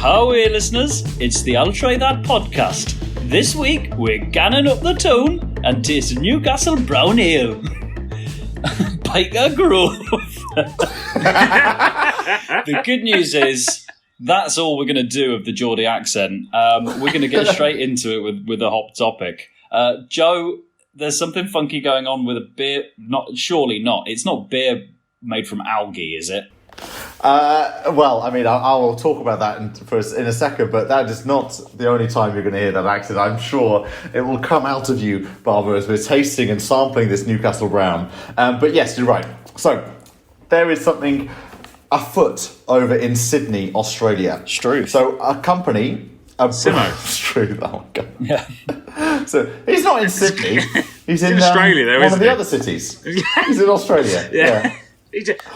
Ahoy, listeners! It's the I'll Try That podcast. This week, we're ganning up the Toon and tasting Newcastle Brown Ale. Biker Grove. The good news is, that's all we're going to do of the Geordie accent. We're going to get straight into it with a hot topic. Joe, there's something funky going on with a beer. Surely not. It's not beer made from algae, is it? Well, I mean, I will talk about that in a second, but that is not the only time you're going to hear that accent. I'm sure it will come out of you, Barbara, as we're tasting and sampling this Newcastle Brown. But yes, you're right. So, there is something afoot over in Sydney, Australia. True. So, a company... Simo. True. Oh, my God. Yeah. So, he's not in Sydney. He's in Australia, though, one of the he? other cities. He's in Australia. Yeah.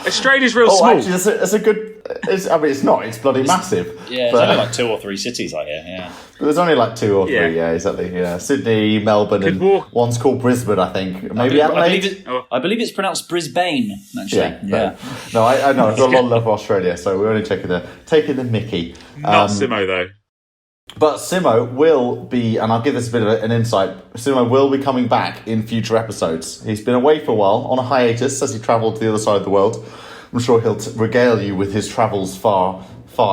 Australia's real small. Actually, that's a good... it's not. It's bloody massive. Yeah, there's only like 2 or 3 cities out here, yeah. There's only like 2 or 3, yeah exactly. Yeah, Sydney, Melbourne, and one's called Brisbane, I think. Maybe Adelaide? I believe it's pronounced Brisbane, actually. Yeah. No, I know. There's a lot of love for Australia, so we're only taking the mickey. Not Simo, though. But Simo will be, and I'll give this a bit of an insight, Simo will be coming back in future episodes. He's been away for a while, on a hiatus, as he travelled to the other side of the world. I'm sure he'll regale you with his travels far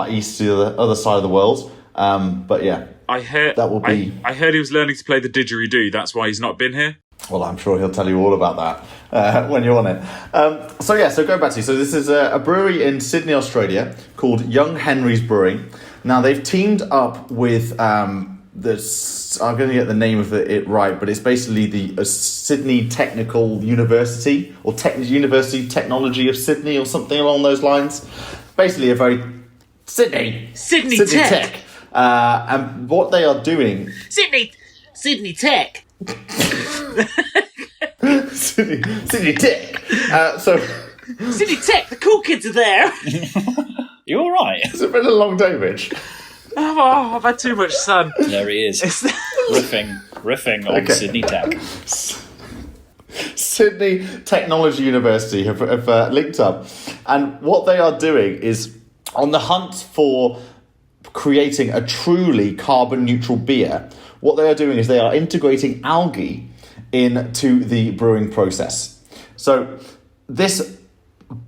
east to the other side of the world. But yeah, I heard that will be... I heard he was learning to play the didgeridoo, that's why he's not been here. Well, I'm sure he'll tell you all about that when you're on it. So go back to you. So this is a brewery in Sydney, Australia, called Young Henry's Brewing. Now, they've teamed up with I'm going to get the name of it right, but it's basically the Sydney Technical University, or University Technology of Sydney, or something along those lines. Basically, a very... Sydney Tech. And what they are doing... Sydney Tech. Sydney Tech. Sydney Tech, the cool kids are there. You all right? It's been a long day, Rich. Oh, I've had too much sun. There he is. riffing on Sydney Tech. Sydney Technology University have linked up. And what they are doing is on the hunt for creating a truly carbon neutral beer. What they are doing is they are integrating algae into the brewing process. So this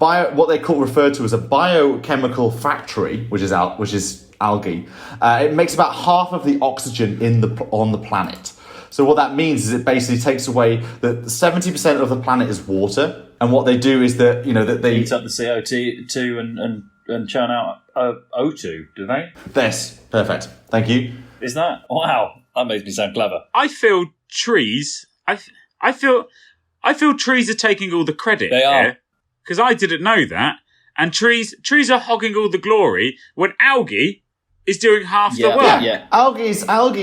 what they refer to as a biochemical factory, which is algae. It makes about half of the oxygen on the planet. So what that means is it basically takes away that 70% of the planet is water, and what they do is that they heat up the CO2 and churn out O2. Do they? Yes, perfect. Thank you. Is that wow? That makes me sound clever. I feel trees. I feel trees are taking all the credit. They are. Here. Because I didn't know that. And trees are hogging all the glory when algae is doing half the work. Yeah. Algae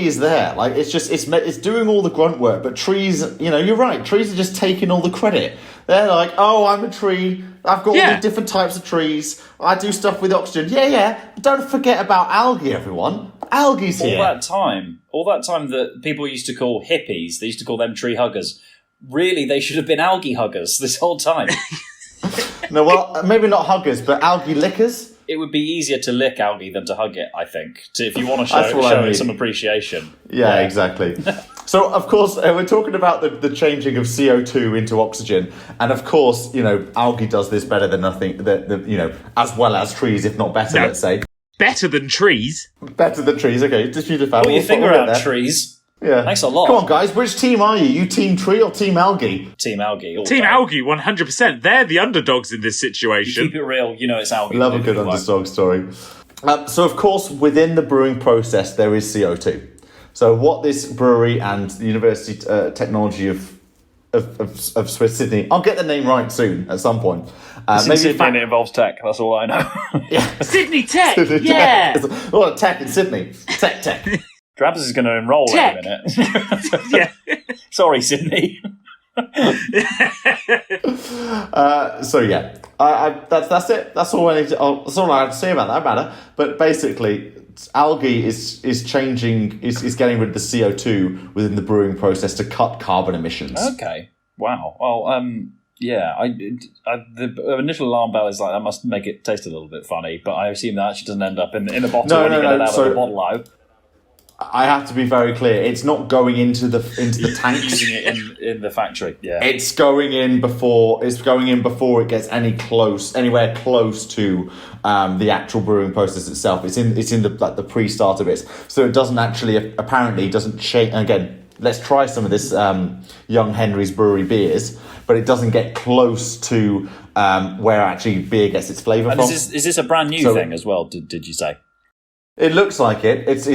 is there. Like it's doing all the grunt work, but trees, you're right. Trees are just taking all the credit. They're like, oh, I'm a tree. I've got all these different types of trees. I do stuff with oxygen. Yeah. Don't forget about algae, everyone. Algae's here. All that time that people used to call hippies, they used to call them tree huggers. Really, they should have been algae huggers this whole time. No, well, maybe not huggers, but algae lickers. It would be easier to lick algae than to hug it, I think, if you want to show it some appreciation. Yeah, exactly. So, of course, we're talking about the changing of CO2 into oxygen. And, of course, algae does this better than nothing, as well as trees, if not better, let's say. Better than trees? Better than trees, okay. Just you define. Put your finger out, trees. Yeah. Thanks a lot. Come on, guys. Which team are you? You team tree or team algae? Team algae. Team algae, 100%. They're the underdogs in this situation. You keep it real. It's algae. Love a good underdog story. So, of course, within the brewing process, there is CO2. So what this brewery and the University Technology of Sydney, I'll get the name right soon at some point. Maybe Sydney, it involves tech. That's all I know. Yeah. Sydney Tech. Sydney yeah. Tech. There's a lot of tech in Sydney. Tech. Drabs is going to enroll in a minute. Yeah. Sorry, Sydney. So yeah, that's it. That's all I need. That's all I have to say about that matter. But basically, algae is changing. Is getting rid of the CO2 within the brewing process to cut carbon emissions. Okay. Wow. Well, The initial alarm bell is like that must make it taste a little bit funny, but I assume that actually doesn't end up in the bottle when you get it out of the bottle out. I have to be very clear. It's not going into the tanks. Using it in the factory. Yeah, it's going in before it gets anywhere close to the actual brewing process itself. It's in the pre-starter bits, so it doesn't actually apparently doesn't change. Again, let's try some of this Young Henry's Brewery beers, but it doesn't get close to where actually beer gets its flavour from. Is this a brand new thing as well? Did you say? It looks like it. It's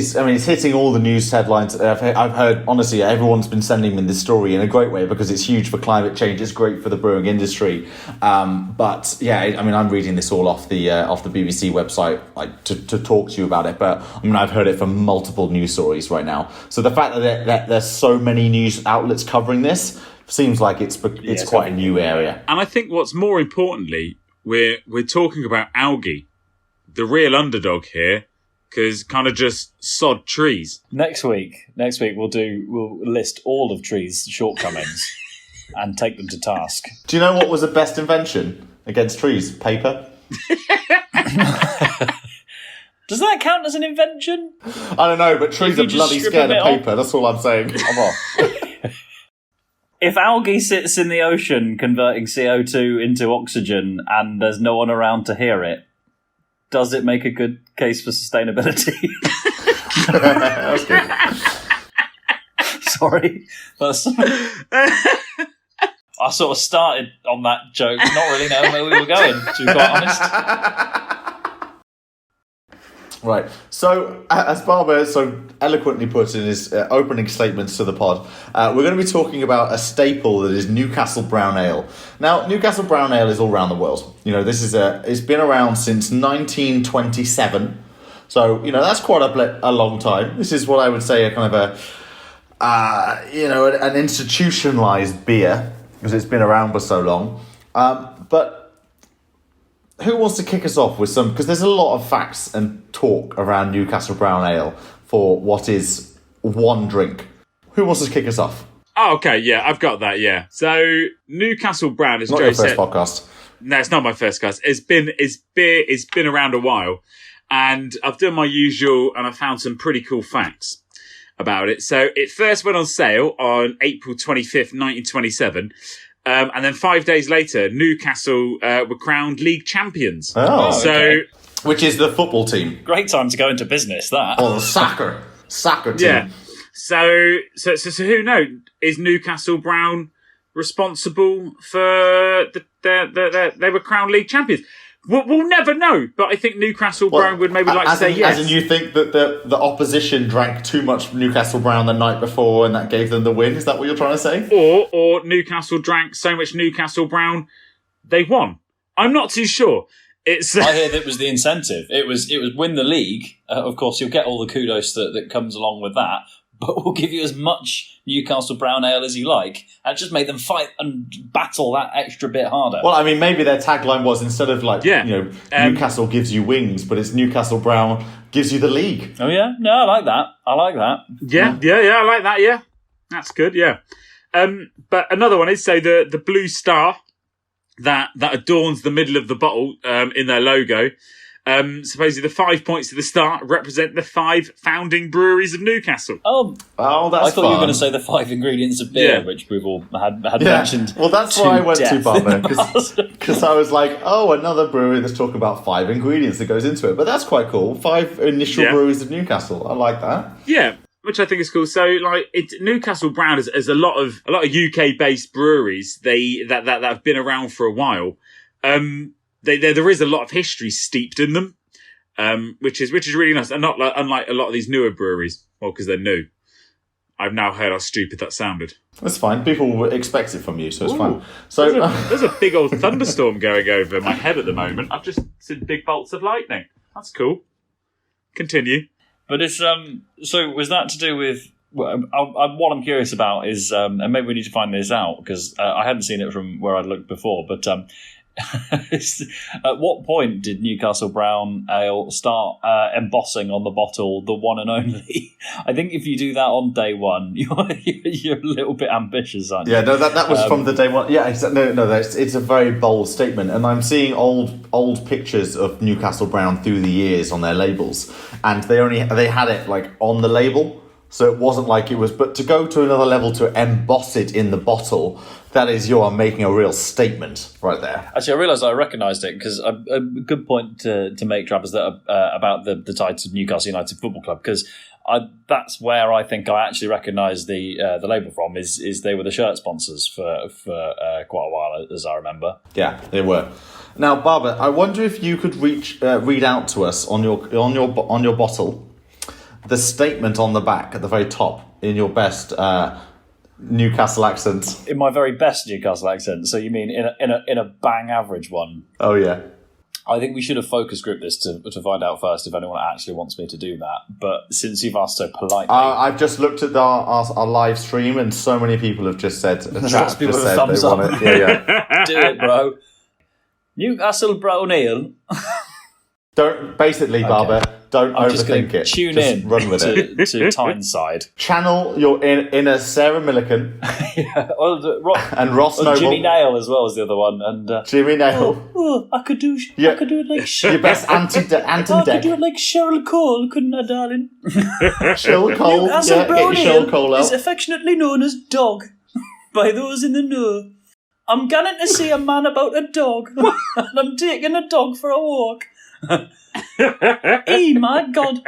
hitting all the news headlines. I've heard, honestly, everyone's been sending me this story in a great way because it's huge for climate change. It's great for the brewing industry. But yeah, I'm reading this all off the BBC website, like to talk to you about it. But I've heard it from multiple news stories right now. So the fact that there's so many news outlets covering this seems like it's quite a new area. And I think what's more importantly, we're talking about algae, the real underdog here. Because kind of just sod trees. Next week we'll list all of trees' shortcomings and take them to task. Do you know what was the best invention against trees? Paper. Does that count as an invention? I don't know, but trees are bloody scared of paper. That's all I'm saying. Come on. If algae sits in the ocean converting CO2 into oxygen and there's no one around to hear it, does it make a good case for sustainability? That's good. Sorry. I sort of started on that joke, not really knowing where we were going, to be quite honest. Right. So, as Barber so eloquently put in his opening statements to the pod, we're going to be talking about a staple that is Newcastle Brown Ale. Now, Newcastle Brown Ale is all around the world. It's been around since 1927. So, that's quite a long time. This is what I would say a kind of an institutionalized beer because it's been around for so long. But who wants to kick us off with some? Because there's a lot of facts and talk around Newcastle Brown Ale for what is one drink. Who wants to kick us off? Oh, okay, yeah, I've got that, yeah. So, Newcastle Brown, as not Joe your first said... podcast. No, it's not my first podcast. It's been around a while. And I've done my usual and I found some pretty cool facts about it. So, it first went on sale on April 25th, 1927. And then 5 days later, Newcastle were crowned league champions. Oh, okay. Which is the football team. Great time to go into business, that. Or the soccer team. Yeah. So who knows? Is Newcastle Brown responsible for they were crowned league champions? We'll never know, but I think Newcastle Brown would maybe like to say yes. As in you think that the opposition drank too much Newcastle Brown the night before and that gave them the win? Is that what you're trying to say? Or Newcastle drank so much Newcastle Brown, they won. I'm not too sure. I hear that was the incentive. It was win the league. Of course, you'll get all the kudos that comes along with that, but we'll give you as much Newcastle Brown Ale as you like, and just make them fight and battle that extra bit harder. Well, maybe their tagline was instead of Newcastle gives you wings, but it's Newcastle Brown gives you the league. Oh yeah, no, I like that. Yeah, I like that. Yeah, that's good. Yeah, but another one is the blue star that adorns the middle of the bottle in their logo. Supposedly the 5 points to the start represent the 5 founding breweries of Newcastle. Oh, that's I thought fun. you were going to say the 5 ingredients of beer, which we've all had mentioned. Well, that's why I went to Barber, because I was like, another brewery that's talking about 5 ingredients that goes into it. But that's quite cool. 5 initial breweries of Newcastle. I like that. Yeah. Which I think is cool. So, Newcastle Brown is a lot of UK based breweries. That have been around for a while. There is a lot of history steeped in them, which is really nice, and not unlike a lot of these newer breweries. Well, because they're new. I've now heard how stupid that sounded. That's fine. People will expect it from you, so it's fine. So there's a big old thunderstorm going over my head at the moment. I've just seen big bolts of lightning. That's cool. Continue. But it's so was that to do with what I'm curious about is and maybe we need to find this out because I hadn't seen it from where I'd looked before. But At what point did Newcastle Brown Ale start embossing on the bottle the one and only? I think if you do that on day one, you're a little bit ambitious, aren't you? Yeah, no, that was from the day one. Yeah, it's a very bold statement, and I'm seeing old pictures of Newcastle Brown through the years on their labels, and they had it like on the label, so it wasn't like it was. But to go to another level to emboss it in the bottle. That is, you are making a real statement right there. Actually, I realised I recognised it because a good point to make, Travis, that about the ties to Newcastle United Football Club, because that's where I think I actually recognise the label from. Is they were the shirt sponsors for quite a while, as I remember. Yeah, they were. Now, Barbara, I wonder if you could read out to us on your bottle the statement on the back at the very top in your best. Newcastle accent. In my very best Newcastle accent. So you mean in a bang average one? Oh yeah. I think we should have focus grouped this to find out first if anyone actually wants me to do that. But since you've asked so politely, I've just looked at our live stream, and so many people have just said. Lots of people with thumbs up. Want it. Yeah. Do it, bro. Newcastle Brown Ale. Don't Barbara. Don't overthink it. Tune just in. Run with it to Tyneside. Channel your inner Sarah Millican. Yeah. And Ross Noble. Jimmy Nail as well as the other one. And Jimmy Nail. I could do it like your best anti deck. I could do it like Cheryl Cole, couldn't I, darling? Cheryl Cole. Newcastle Brown Cheryl Cole is affectionately known as Dog by those in the know. I'm going to see a man about a dog, and I'm taking a dog for a walk. Hey, my God.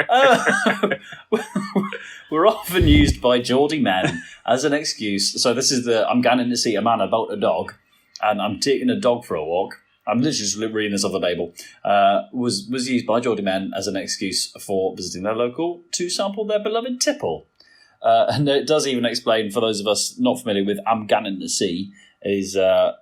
We're often used by Geordie men as an excuse. So this is I'm going to see a man about a dog, and I'm taking a dog for a walk. I'm literally just reading this off the label. Was used by Geordie men as an excuse for visiting their local to sample their beloved tipple. And it does even explain, for those of us not familiar with I'm going to see, is that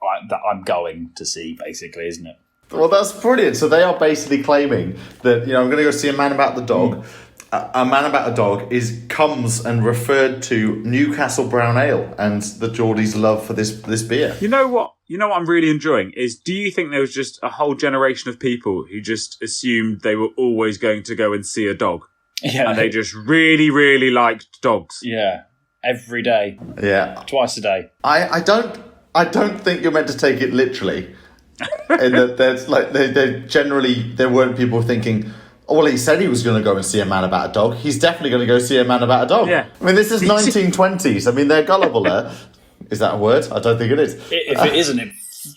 I'm going to see, basically, isn't it? Well, that's brilliant. So they are basically claiming that, I'm going to go see a man about the dog. A man about a dog comes and referred to Newcastle Brown Ale and the Geordies' love for this beer. You know what I'm really enjoying is, do you think there was just a whole generation of people who just assumed they were always going to go and see a dog? Yeah. And they just really, really liked dogs. Yeah. Every day. Yeah. Twice a day. I don't think you're meant to take it literally. In that there's there weren't people thinking, oh, well, he said he was going to go and see a man about a dog. He's definitely going to go see a man about a dog. Yeah. I mean, this is 1920s. I mean, they're gullible there. Is that a word? I don't think it is. If it isn't, it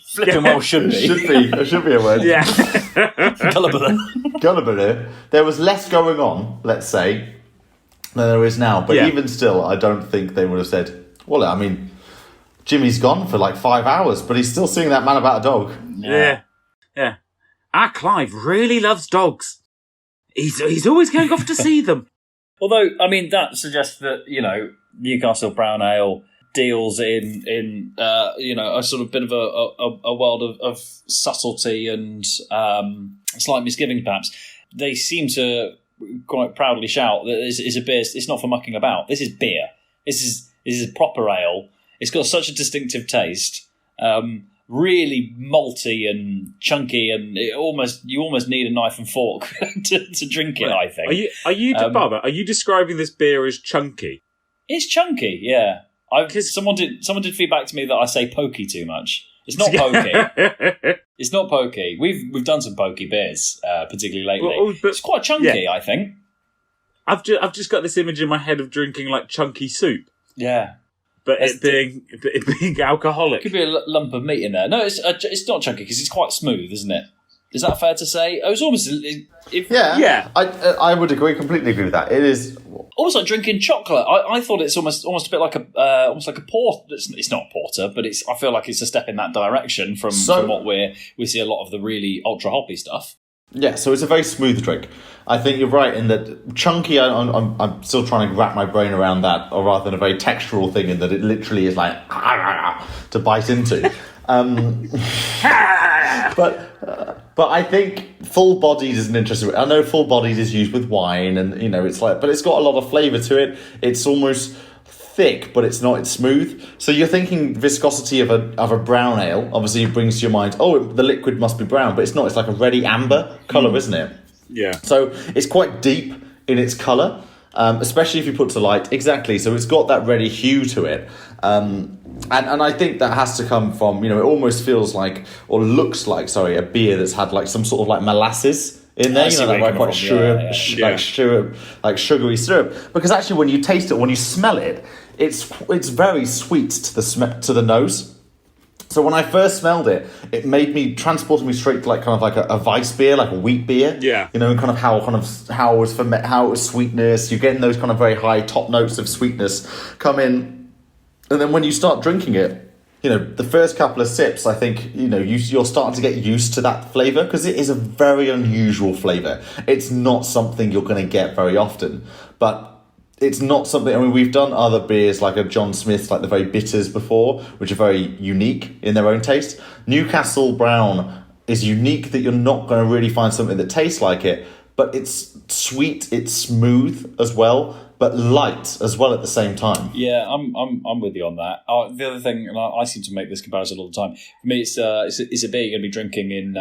flipping well should be. It should be a word. Yeah. Gullible. Gullible. There was less going on, let's say, than there is now. But even still, I don't think they would have said, well, I mean, Jimmy's gone for like 5 hours, but he's still seeing that man about a dog. Yeah. Our Clive really loves dogs. He's always going off to see them. Although, I mean, that suggests that, Newcastle Brown Ale deals in a sort of bit of a world of subtlety and slight misgivings, perhaps. They seem to quite proudly shout that this is a beer. It's not for mucking about. This is beer. This is proper ale. It's got such a distinctive taste, really malty and chunky, and you almost need a knife and fork to drink it. I think. Barbara? Are you describing this beer as chunky? It's chunky, yeah. Someone did feedback to me that I say pokey too much. It's not pokey. It's not pokey. We've done some pokey beers, particularly lately. But it's quite chunky, I think. I've just got this image in my head of drinking like chunky soup. Yeah. But it being alcoholic. Could be a lump of meat in there. No, it's not chunky because it's quite smooth, isn't it? Is that fair to say? It was almost... Yeah. I would completely agree with that. It is... Almost like drinking chocolate. I thought it's almost a bit like a port. It's not porter, but I feel like it's a step in that direction from what we see a lot of the really ultra hoppy stuff. Yeah, so it's a very smooth drink. I think you're right in that chunky. I'm still trying to wrap my brain around that, or rather than a very textural thing, in that it literally is like to bite into. But I think full-bodied is an interesting. I know full-bodied is used with wine, and it's like, but it's got a lot of flavour to it. It's almost thick, but it's not. It's smooth. So you're thinking viscosity of a brown ale. Obviously, it brings to your mind, the liquid must be brown, but it's not. It's like a reddy amber colour, isn't it? Yeah. So it's quite deep in its colour, especially if you put to light. Exactly. So it's got that reddy hue to it. And I think that has to come from, it almost feels like, or looks like, a beer that's had like some sort of like molasses in there, quite sugary syrup. Because actually, when you taste it, when you smell it, it's very sweet to the nose. So when I first smelled it, it transported me straight to like kind of like a Weiss beer, like a wheat beer. Yeah. And kind of how it was sweetness. You're getting those kind of very high top notes of sweetness come in, and then when you start drinking it, the first couple of sips, I think, you're starting to get used to that flavour because it is a very unusual flavour. It's not something you're going to get very often, but it's not something. I mean, we've done other beers like a John Smith's, like the very bitters before, which are very unique in their own taste. Newcastle Brown is unique that you're not going to really find something that tastes like it, but it's sweet, it's smooth as well, but light as well at the same time. Yeah, I'm with you on that. The other thing, and I seem to make this comparison all the time. For me, it's a beer you're going to be drinking in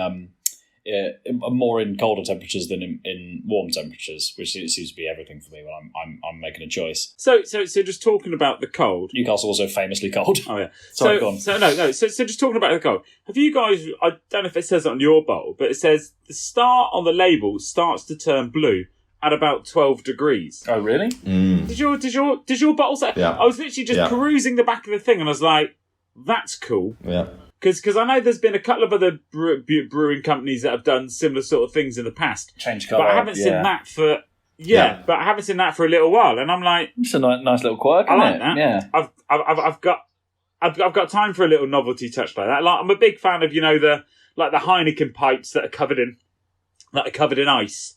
more in colder temperatures than in warm temperatures, which seems to be everything for me when I'm making a choice. So just talking about the cold. Newcastle also famously cold. Oh yeah. Sorry, go on. So just talking about the cold. Have you guys? I don't know if it says it on your bottle, but it says the start on the label starts to turn blue at about 12 degrees. Oh really? Mm. Did your bottle say? Yeah. I was literally just perusing the back of the thing, and I was like, "That's cool." Yeah. Because I know there's been a couple of other brewing companies that have done similar sort of things in the past. Change colour. But I haven't seen that for but I haven't seen that for a little while, and I'm like, it's a nice little quirk. I like it? that. Yeah. I've got time for a little novelty touch like that. Like I'm a big fan of the Heineken pipes that are covered in ice.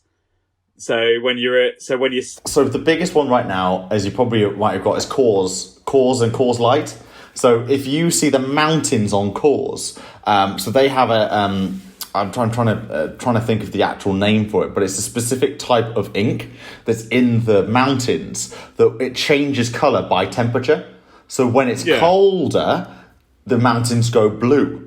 So the biggest one right now, as you probably might have got, is Coors and Coors Light. So if you see the mountains on Coors, so they have I'm trying to think of the actual name for it, but it's a specific type of ink that's in the mountains that it changes colour by temperature. So when it's colder, the mountains go blue.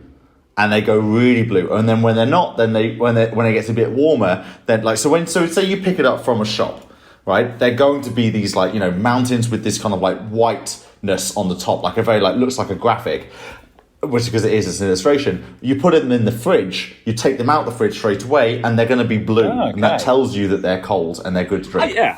And they go really blue, and then when they're not, when it gets a bit warmer, then so say you pick it up from a shop, right? They're going to be these mountains with this kind of like whiteness on the top, like a very looks like a graphic, which because it is, it's an illustration. You put them in the fridge, you take them out the fridge straight away, and they're going to be blue, and that tells you that they're cold and they're good to drink. Yeah.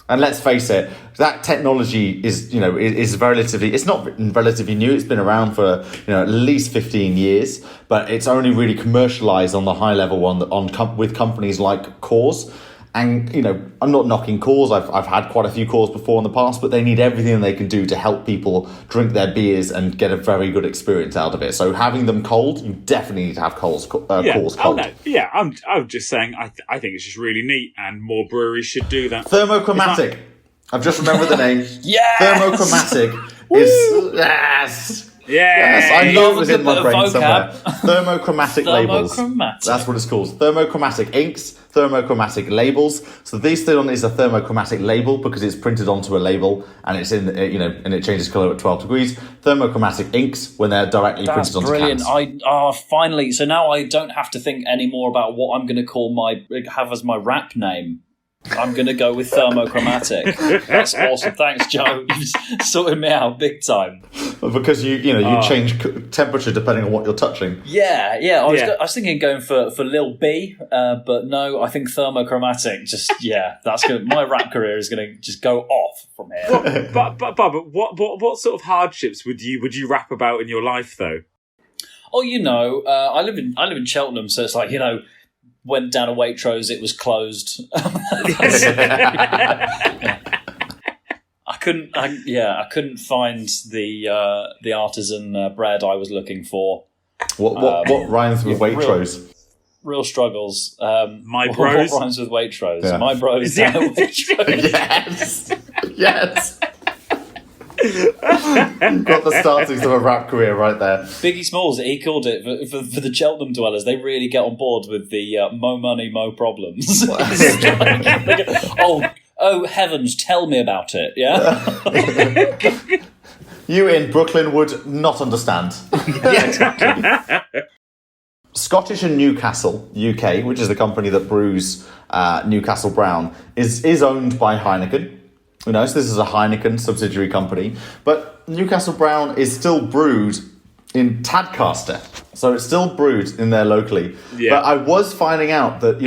And let's face it, that technology is it's not relatively new. It's been around for at least 15 years, but it's only really commercialized on the high level with companies like Coors. And I'm not knocking Coors. I've had quite a few Coors before in the past, but they need everything they can do to help people drink their beers and get a very good experience out of it. So having them cold, you definitely need to have Coors cold. Oh, no. Yeah, I'm just saying. I think it's just really neat, and more breweries should do that. Thermochromatic. I've just remembered the name. Yes. Thermochromatic is yes. Yes, I knew it was in my brain somewhere. Thermochromatic labels. That's what it's called. Thermochromatic inks, thermochromatic labels. So this thing is a thermochromatic label because it's printed onto a label and it's in and it changes colour at 12 degrees. Thermochromatic inks when they're directly printed onto cans. Finally. So now I don't have to think anymore about what I'm going to have as my rap name. I'm going to go with thermochromatic. That's awesome. Thanks, Joe. You've sorted me out big time. Because you change temperature depending on what you're touching. Yeah. I was thinking going for Lil B, but no, I think thermochromatic. That's good. My rap career is going to just go off from here. But what sort of hardships would you rap about in your life though? Oh, I live in Cheltenham, so it's like went down to Waitrose, it was closed. I couldn't find the artisan bread I was looking for. What rhymes with Waitrose? Real struggles. My bros. What rhymes with Waitrose? Yeah. My bros down at Waitrose. Yes. Got the startings of a rap career right there. Biggie Smalls, he called it for the Cheltenham dwellers. They really get on board with the mo money, mo problems. Oh, heavens, tell me about it, yeah? You in Brooklyn would not understand. Yeah, exactly. Scottish and Newcastle, UK, which is the company that brews Newcastle Brown, is owned by Heineken. So this is a Heineken subsidiary company. But Newcastle Brown is still brewed in Tadcaster. So it's still brewed in there locally. Yeah. But I was finding out that,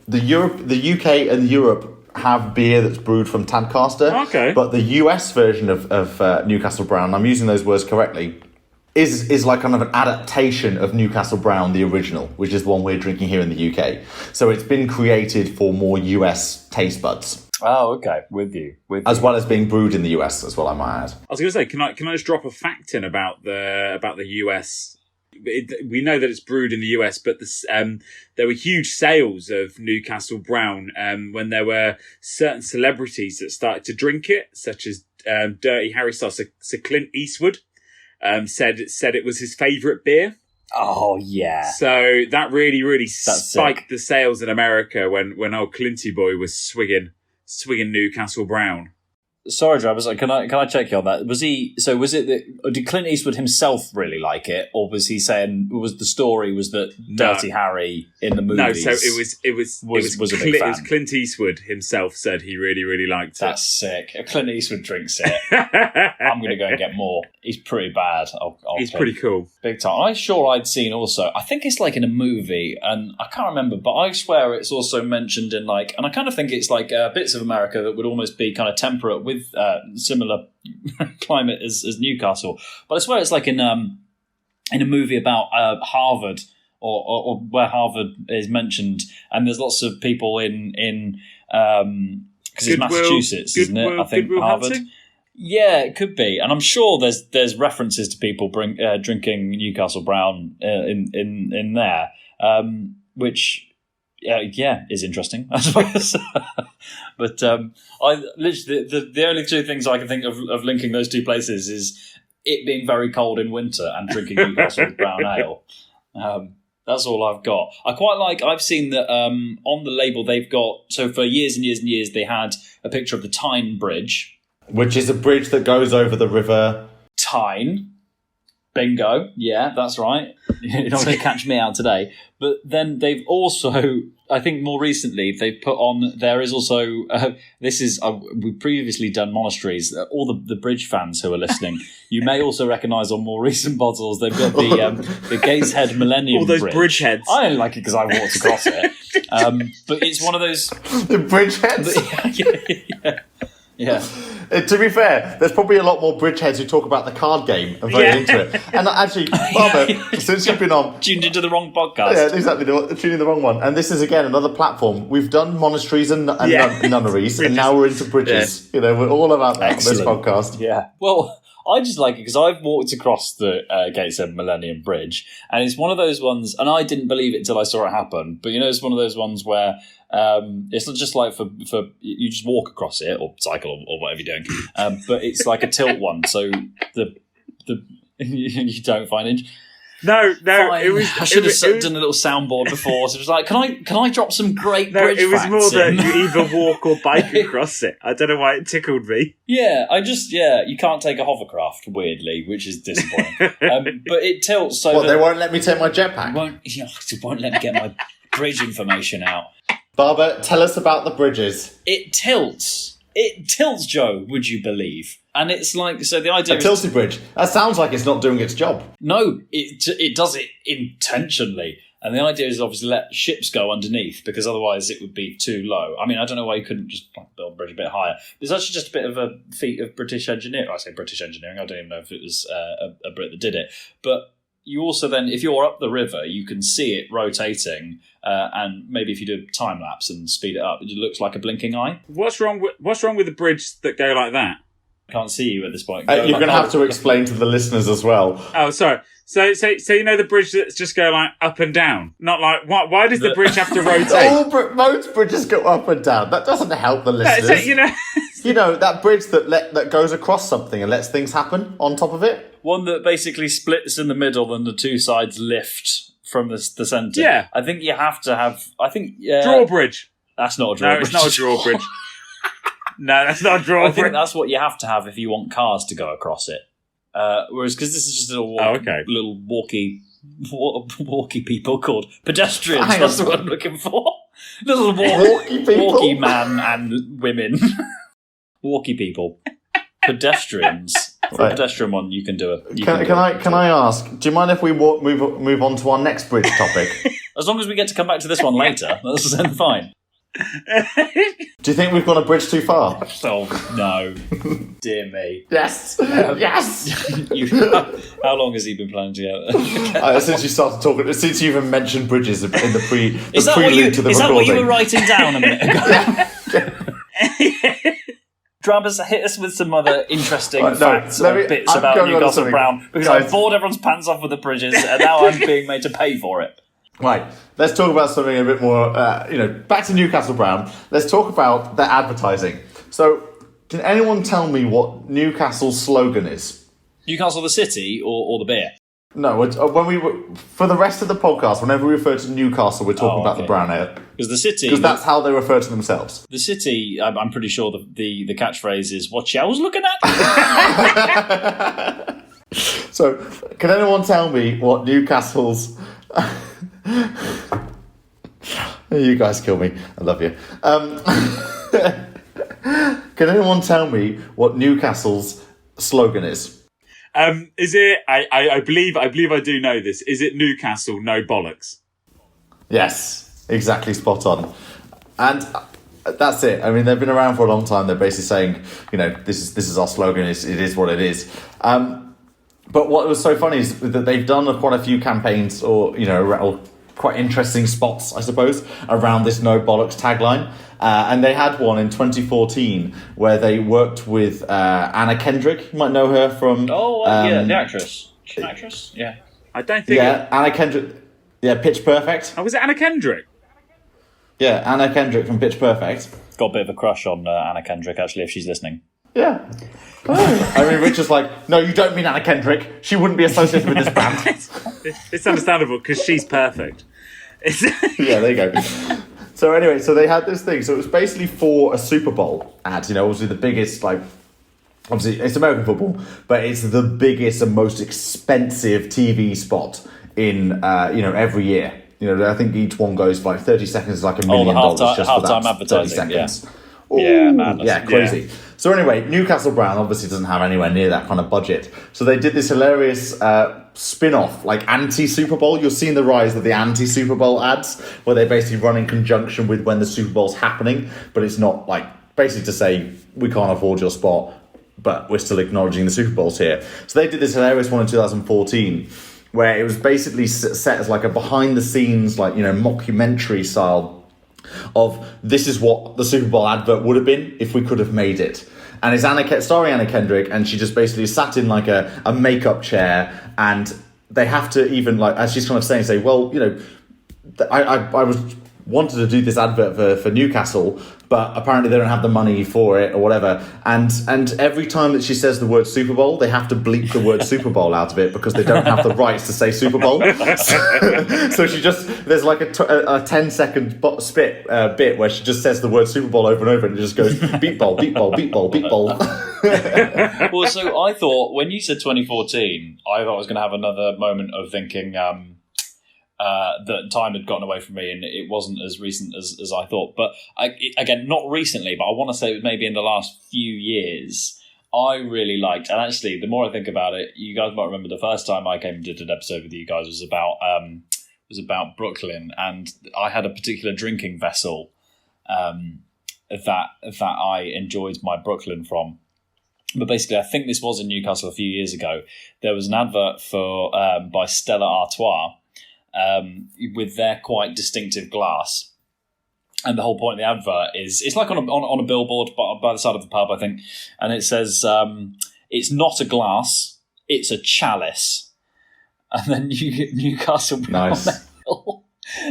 the UK and Europe have beer that's brewed from Tadcaster. Okay. But the US version of Newcastle Brown, I'm using those words correctly, is like kind of an adaptation of Newcastle Brown, the original, which is the one we're drinking here in the UK. So it's been created for more US taste buds. Oh, okay. With you. As well as being brewed in the US as well, I might add. I was going to say, can I just drop a fact in about the US? We know that it's brewed in the US, but there were huge sales of Newcastle Brown when there were certain celebrities that started to drink it, such as Dirty Harry Styles. So Clint Eastwood said it was his favourite beer. Oh, yeah. So that really That's spiked sick. the sales in America when old Clinty boy was swigging Newcastle Brown. Sorry, Travis, can I check you on that? Was it that, did Clint Eastwood himself really like it, or was he saying, the story was that Dirty Harry in the movies? No, so it was a big fan. It was Clint Eastwood himself said he really liked it. That's sick. If Clint Eastwood drinks it, I'm going to go and get more. He's pretty bad. He's pretty cool. Big time. I'm sure I'd seen also, I think it's like in a movie, and I can't remember, but I swear it's also mentioned in and I kind of think it's like bits of America that would almost be kind of temperate with similar climate as Newcastle. But I swear it's like in a movie about Harvard or where Harvard is mentioned, and there's lots of people in because it's Massachusetts, isn't it? I think Harvard. Hunting? Yeah, it could be, and I'm sure there's references to people drinking Newcastle Brown in there, which is interesting, I suppose. But I literally the only two things I can think of linking those two places is it being very cold in winter and drinking Newcastle Brown Ale. That's all I've got. I quite like. I've seen that on the label they've got. So for years and years and years, they had a picture of the Tyne Bridge. Which is a bridge that goes over the River Tyne. Bingo. Yeah, that's right. You're not going to catch me out today. But then they've also, I think more recently, they've put on, there is also, we've previously done monasteries. All the bridge fans who are listening, you may also recognise on more recent bottles, they've got the Gateshead Millennium all those Bridge. bridge heads. I only like it because I walked across it. But it's one of those... The bridgeheads? Yeah. To be fair, there's probably a lot more bridgeheads who talk about the card game and very into it. And actually, Barbara, since you've been on... Tuned into the wrong podcast. Yeah, exactly. Tuning the wrong one. And this is, again, another platform. We've done monasteries and nunneries, and now we're into bridges. Yeah. We're all about that on this podcast. Yeah. Well, I just like it because I've walked across the Gateshead Millennium Bridge, and it's one of those ones, and I didn't believe it till I saw it happen, but it's one of those ones where it's not just like for you just walk across it or cycle or whatever you're doing, but it's like a tilt one, so the you don't find it. No, Fine. it was. I should have done a little soundboard before. So it was like, can I drop some great bridge it was facts more that in? you either walk or bike across it. I don't know why it tickled me. Yeah, you can't take a hovercraft, weirdly, which is disappointing. But it tilts so they won't let me take my jetpack? Won't let me get my bridge information out. Barbara, tell us about the bridges. It tilts. It tilts, Joe, would you believe? And it's like, so the idea A tilted bridge. That sounds like it's not doing its job. No, it does it intentionally. And the idea is obviously let ships go underneath, because otherwise it would be too low. I mean, I don't know why you couldn't just build a bridge a bit higher. It's actually just a bit of a feat of British engineering. I say British engineering, I don't even know if it was a Brit that did it. But you also then, if you're up the river, you can see it rotating, and maybe if you do a time lapse and speed it up, it looks like a blinking eye. What's wrong with the bridge that go like that? I can't see you at this point. You're going to have to explain to the listeners as well. Oh, sorry. So the bridge that's just go like up and down, not like why does the bridge have to rotate? Most bridges go up and down. That doesn't help the listeners. That bridge that goes across something and lets things happen on top of it. One that basically splits in the middle and the two sides lift from the centre. Yeah. I think you have to have... Drawbridge. That's not a drawbridge. No, it's not a drawbridge. No, that's not a draw. I think that's what you have to have if you want cars to go across it. Whereas, because this is just a little walkie people called pedestrians. That's what I'm looking for. Little walkie man and women. Walkie people. Pedestrians. For a pedestrian one, you can do it. Can I ask? Do you mind if we move on to our next bridge topic? As long as we get to come back to this one later, that's then fine. Do you think we've gone a bridge too far? Oh no, dear me. Yes, yes. How long has he been planning to go? Since you started talking, since you even mentioned bridges in the prelude to the Is recording. that what you were writing down a minute ago? Drabbers, hit us with some other interesting facts or bits about Newcastle Brown, because I've bored everyone's pants off with the bridges, and now I'm being made to pay for it. Right, let's talk about something a bit more, back to Newcastle Brown. Let's talk about their advertising. So, can anyone tell me what Newcastle's slogan is? Newcastle the city or the beer? No, for the rest of the podcast, whenever we refer to Newcastle, we're talking about the brown ale. Because the city... Because that's how they refer to themselves. The city, I'm pretty sure the catchphrase is, what I was looking at? So, can anyone tell me what Newcastle's... You guys kill me. I love you. Can anyone tell me what Newcastle's slogan is? Is it? I believe I do know this. Is it Newcastle? No bollocks. Yes, exactly, spot on. And that's it. I mean, they've been around for a long time. They're basically saying, this is our slogan. It is what it is. But what was so funny is that they've done quite a few campaigns, or quite interesting spots, I suppose, around this no bollocks tagline. And they had one in 2014 where they worked with Anna Kendrick. You might know her from... the actress. She's an actress? Yeah. I don't think... Yeah, Anna Kendrick. Yeah, Pitch Perfect. Oh, was it Anna Kendrick? Yeah, Anna Kendrick from Pitch Perfect. Got a bit of a crush on Anna Kendrick, actually, if she's listening. Yeah. I mean, Richard's like, no, you don't mean Anna Kendrick. She wouldn't be associated with this brand. It's understandable, because she's perfect. Yeah, there you go. So anyway, so they had this thing. So it was basically for a Super Bowl ad. Obviously the biggest, obviously it's American football, but it's the biggest and most expensive TV spot in, every year. I think each one goes for 30 seconds, like $1 million just for that halftime advertising. 30 seconds. Yeah, madness. Yeah, crazy. Yeah. So anyway, Newcastle Brown obviously doesn't have anywhere near that kind of budget. So they did this hilarious spin-off, anti-Super Bowl. You're seeing the rise of the anti-Super Bowl ads, where they basically run in conjunction with when the Super Bowl's happening, but it's not basically to say, we can't afford your spot, but we're still acknowledging the Super Bowl's here. So they did this hilarious one in 2014, where it was basically set as a behind-the-scenes, mockumentary style of this is what the Super Bowl advert would have been if we could have made it. And it's starring Anna Kendrick, and she just basically sat in a makeup chair, and they have to even as she's kind of saying, well, I wanted to do this advert for Newcastle, but apparently they don't have the money for it or whatever. And every time that she says the word Super Bowl, they have to bleep the word Super Bowl out of it because they don't have the rights to say Super Bowl. So she there's a 10-second bit where she just says the word Super Bowl over and over, and it just goes beat bowl, beat bowl, beat bowl, beat bowl. Well, so I thought when you said 2014, I thought I was going to have another moment of thinking that time had gotten away from me, and it wasn't as recent as I thought. But again, not recently, but I want to say it was maybe in the last few years. I really liked, and actually, the more I think about it, you guys might remember the first time I came and did an episode with you guys was about Brooklyn, and I had a particular drinking vessel that I enjoyed my Brooklyn from. But basically, I think this was in Newcastle a few years ago. There was an advert for by Stella Artois. With their quite distinctive glass, and the whole point of the advert is it's on a billboard by the side of the pub, I think, and it says it's not a glass, it's a chalice. And then Newcastle Brown Ale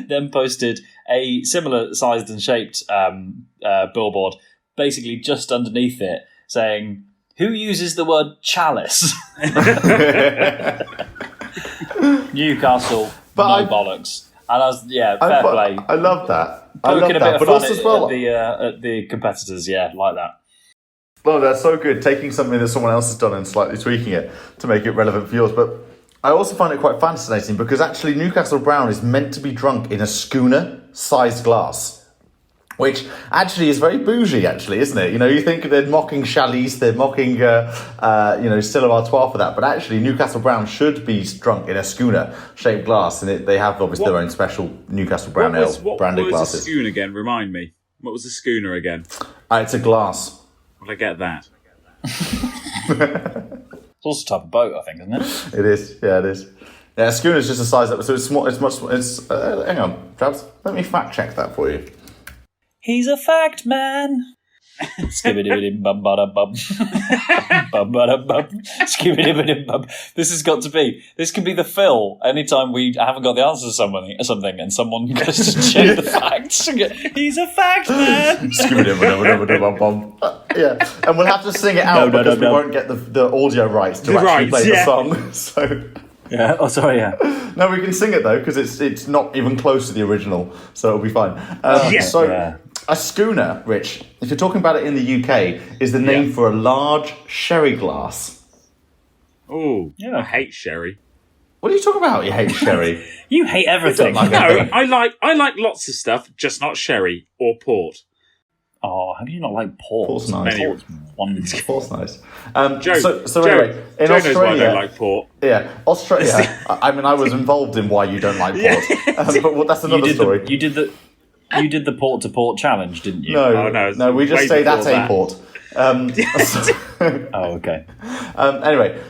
then posted a similar sized and shaped billboard, basically just underneath it, saying, "Who uses the word chalice?" Newcastle. But bollocks. And I was, fair play. I love that. Poking a bit of fun at the competitors, like that. Oh, that's so good. Taking something that someone else has done and slightly tweaking it to make it relevant for yours. But I also find it quite fascinating because actually Newcastle Brown is meant to be drunk in a schooner-sized glass, which actually is very bougie, actually, isn't it? You know, you think they're mocking Chalice, they're mocking, Stella Artois for that, but actually Newcastle Brown should be drunk in a schooner-shaped glass, and they have obviously their own special Newcastle Brown Ale branded glasses. What was the schooner again? Remind me. What was the schooner again? It's a glass. Will I get that? It's also a type of boat, I think, isn't it? It is. Yeah, it is. Yeah, a schooner is just a size up, so it's small. It's much. It's hang on, Travis. Let me fact check that for you. He's a fact man. Skibidi bum bada bum. Bum bada bum. Skibidi bum. This could be the Phil. Anytime we haven't got the answer to something, and someone goes to check the facts. He's a fact man. Skibidi bum bum. Yeah, and we'll have to sing it out because we won't get the audio rights to actually play the song. So. Yeah. Oh, sorry. Yeah. No, we can sing it though because it's not even close to the original, so it'll be fine. A schooner, Rich, if you're talking about it in the UK, is the name for a large sherry glass. Oh, yeah. I hate sherry. What are you talking about? You hate sherry? You hate everything. I like lots of stuff, just not sherry or port. Oh, how do you not like port? Port's nice. Port's wonderful. Port's nice. Joe, Anyway, in Joe Australia, knows why I don't like port. Yeah, Australia. I mean, I was involved in why you don't like port, but that's another story. You did the port to port challenge, didn't you? No, we just stayed at a port. Oh, okay. Anyway,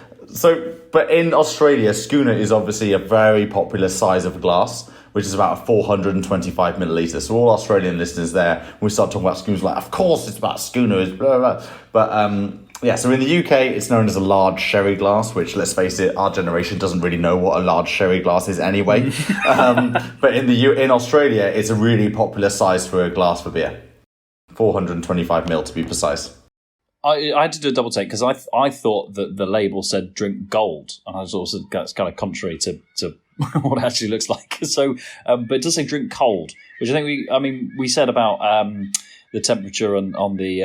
but in Australia, schooner is obviously a very popular size of glass, which is about 425 millilitres. So all Australian listeners there, when we start talking about schooners, like, of course it's about schooners, blah, blah, blah. But so in the UK, it's known as a large sherry glass, which, let's face it, our generation doesn't really know what a large sherry glass is anyway. But in Australia, it's a really popular size for a glass for beer. 425 ml to be precise. I had to do a double take because I thought that the label said drink gold, and I was also that's kind of contrary to what it actually looks like. So, but it does say drink cold, which I think we said about the temperature on the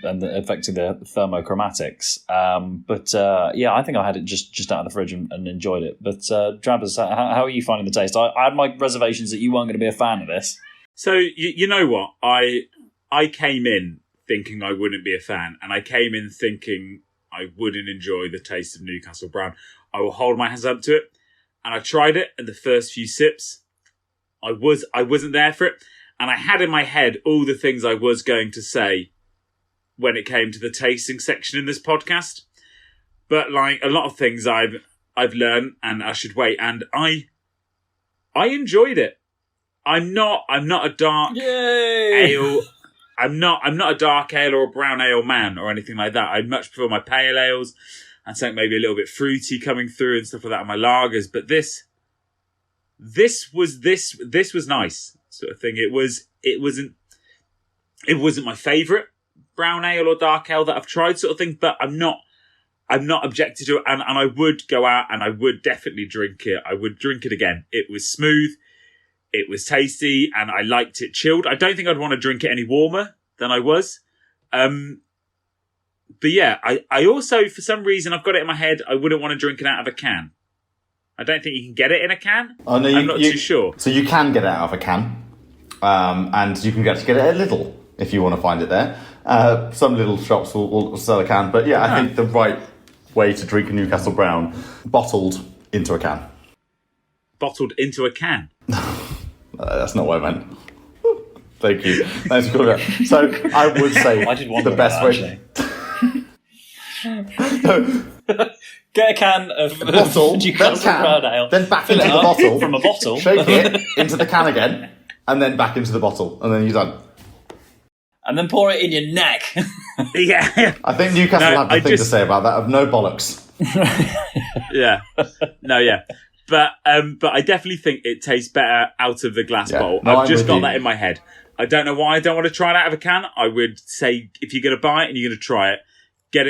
and affecting the thermochromatics. I think I had it just out of the fridge and enjoyed it. But Drabers, how are you finding the taste? I had my reservations that you weren't going to be a fan of this. So you know what, I came in thinking I wouldn't be a fan, and I came in thinking I wouldn't enjoy the taste of Newcastle Brown. I will hold my hands up to it. And I tried it, and the first few sips, I wasn't there for it. And I had in my head all the things I was going to say when it came to the tasting section in this podcast. But like a lot of things I've learned, and I should wait. And I enjoyed it. I'm not a dark ale. I'm not a dark ale or a brown ale man or anything like that. I much prefer my pale ales. And something maybe a little bit fruity coming through and stuff like that on my lagers. But this was nice sort of thing. It wasn't my favourite brown ale or dark ale that I've tried sort of thing, but I'm not objected to it, and I would go out and I would definitely drink it. I would drink it again. It was smooth, it was tasty, and I liked it chilled. I don't think I'd want to drink it any warmer than I was. But yeah, I also, for some reason, I've got it in my head, I wouldn't want to drink it out of a can. I don't think you can get it in a can. Oh, no, I'm not too sure. So you can get it out of a can, and you can get it at Lidl if you want to find it there. Some little shops will sell a can, but yeah, I think the right way to drink a Newcastle Brown, bottled into a can. Bottled into a can? That's not what I meant. Thank you. Thanks for calling that. So I would say the best way... Get a can of bottle, Newcastle Brown Ale, then back into the bottle from a bottle, shake it into the can again, and then back into the bottle, and then you're done. And then pour it in your neck. Yeah, I think Newcastle have the thing to say about that of no bollocks. Yeah, but I definitely think it tastes better out of the glass bottle. No, I've just got that in my head. I don't know why I don't want to try it out of a can. I would say if you're going to buy it and you're going to try it, get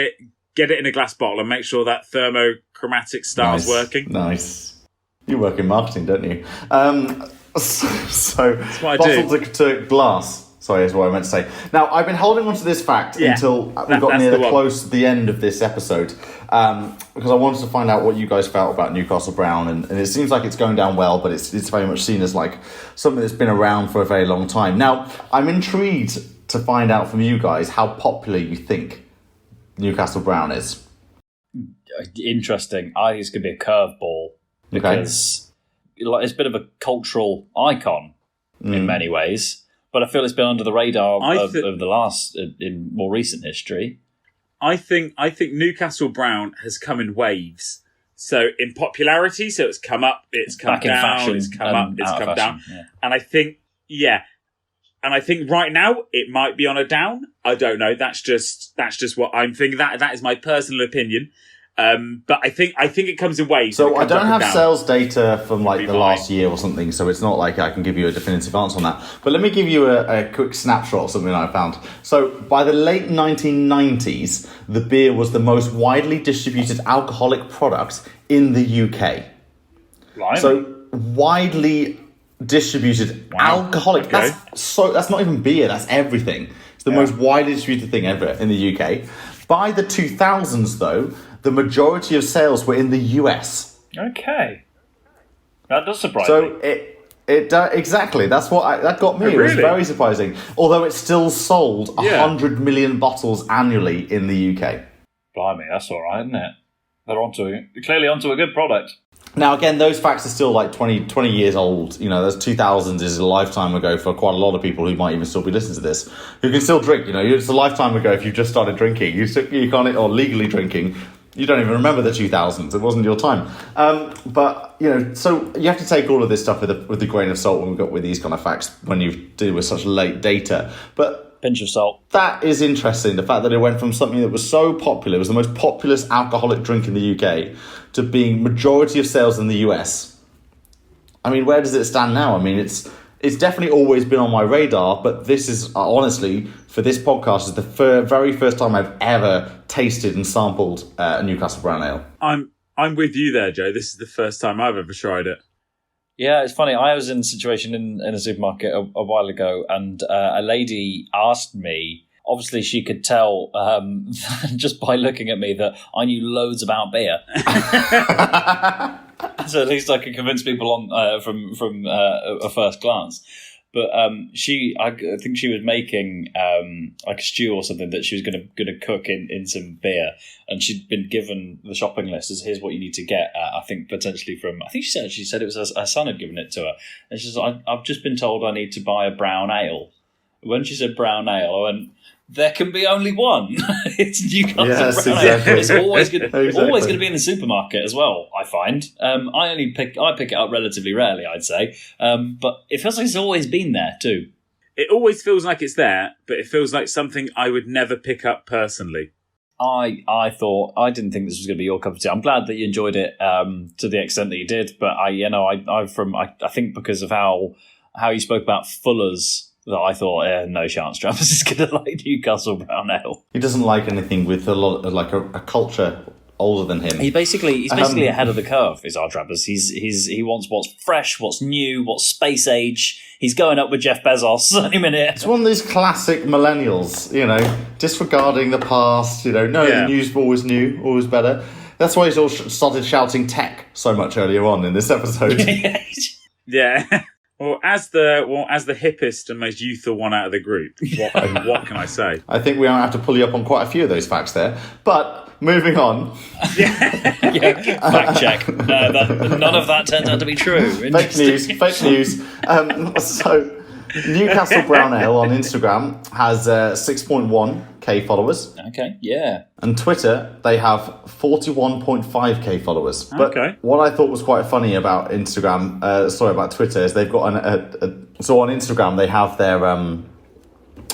it in a glass bottle and make sure that thermochromatic star's working. Nice. You work in marketing, don't you? So that's what I do. Bottle to glass. Sorry, is what I meant to say. Now, I've been holding on to this fact until we got near close to the end of this episode, because I wanted to find out what you guys felt about Newcastle Brown, and it seems like it's going down well, but it's very much seen as like something that's been around for a very long time. Now, I'm intrigued to find out from you guys how popular you think Newcastle Brown is. Interesting. I think it's going to be a curveball because it's a bit of a cultural icon in many ways. But I feel it's been under the radar of the last, in more recent history. I think Newcastle Brown has come in waves. So in popularity, so it's come up, it's come down, fashion, it's come up, it's come down. Yeah. And I think, right now it might be on a down. I don't know. That's just what I'm thinking. That is my personal opinion. But I think it comes in waves. So I don't have sales data from like the last year or something, so it's not like I can give you a definitive answer on that. But let me give you a quick snapshot of something I found. So by the late 1990s, the beer was the most widely distributed alcoholic product in the UK. Blimey. So widely distributed alcoholic. Okay. That's not even beer, that's everything. It's the most widely distributed thing ever in the UK. By the 2000s, though, the majority of sales were in the US. Okay, that does surprise me. So it exactly. That's what that got me. It was very surprising. Although it still sold 100 million bottles annually in the UK. Blimey, that's all right, isn't it? They're clearly onto a good product. Now, again, those facts are still like 20 years old. You know, those 2000s is a lifetime ago for quite a lot of people who might even still be listening to this, who can still drink. You know, it's a lifetime ago if you've just started drinking. You can't, or legally drinking. You don't even remember the 2000s. It wasn't your time. But, you know, so you have to take all of this stuff with a grain of salt when we've got with these kind of facts when you deal with such late data. But pinch of salt. That is interesting. The fact that it went from something that was so popular, it was the most populous alcoholic drink in the UK, to being majority of sales in the US. I mean, where does it stand now? I mean, it's definitely always been on my radar, but this is honestly, for this podcast, is the very first time I've ever tasted and sampled a Newcastle Brown Ale. I'm with you there, Joe. This is the first time I've ever tried it. Yeah, it's funny. I was in a situation in a supermarket a while ago, and a lady asked me. Obviously, she could tell just by looking at me that I knew loads about beer. So at least I could convince people on from a first glance. But I think she was making like a stew or something that she was going to cook in some beer, and she'd been given the shopping list as here's what you need to get. I think potentially from she said it was her son had given it to her, and she said I've just been told I need to buy a brown ale. When she said brown ale, I went, there can be only one. It's Newcastle Brown Ale. Exactly. It's always going to be in the supermarket as well, I find. I pick it up relatively rarely, I'd say. But it feels like it's always been there too. It always feels like it's there, but it feels like something I would never pick up personally. I didn't think this was going to be your cup of tea. I'm glad that you enjoyed it to the extent that you did, but I think because of how you spoke about Fuller's, that I thought, no chance Travis is going to like Newcastle Brown Ale. He doesn't like anything with a lot of, like a culture older than him. He's basically ahead of the curve, is our Travis. He wants what's fresh, what's new, what's space age. He's going up with Jeff Bezos any minute. It's one of these classic millennials, you know, disregarding the past, you know, the news always new, always better. That's why he's all started shouting tech so much earlier on in this episode. Yeah. Well, as the hippest and most youthful one out of the group, what can I say? I think we have to pull you up on quite a few of those facts there. But moving on. Fact check. None of that turns out to be true. Fake news. So, Newcastle Brown Ale on Instagram has 6.1k followers. Okay, yeah. And Twitter, they have 41.5k followers. But what I thought was quite funny about about Twitter is they've got so on Instagram they have their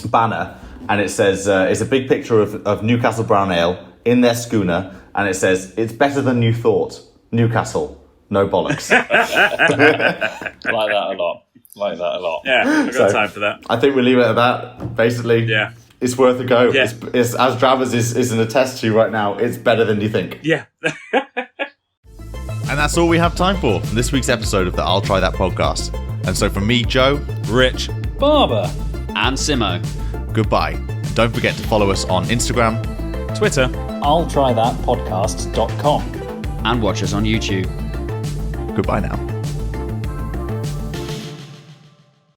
banner, and it says it's a big picture of Newcastle Brown Ale in their schooner, and it says it's better than you thought. Newcastle, no bollocks. Like that a lot. Yeah, I've got time for that. I think we'll leave it at that. Basically, it's worth a go. Yeah. It's as Travers is in a test to right now, it's better than you think. Yeah. And that's all we have time for this week's episode of the I'll Try That podcast. And so from me, Joe, Rich, Barber, and Simo. Goodbye. Don't forget to follow us on Instagram. Twitter. I'll try that podcast.com. And watch us on YouTube. Goodbye now.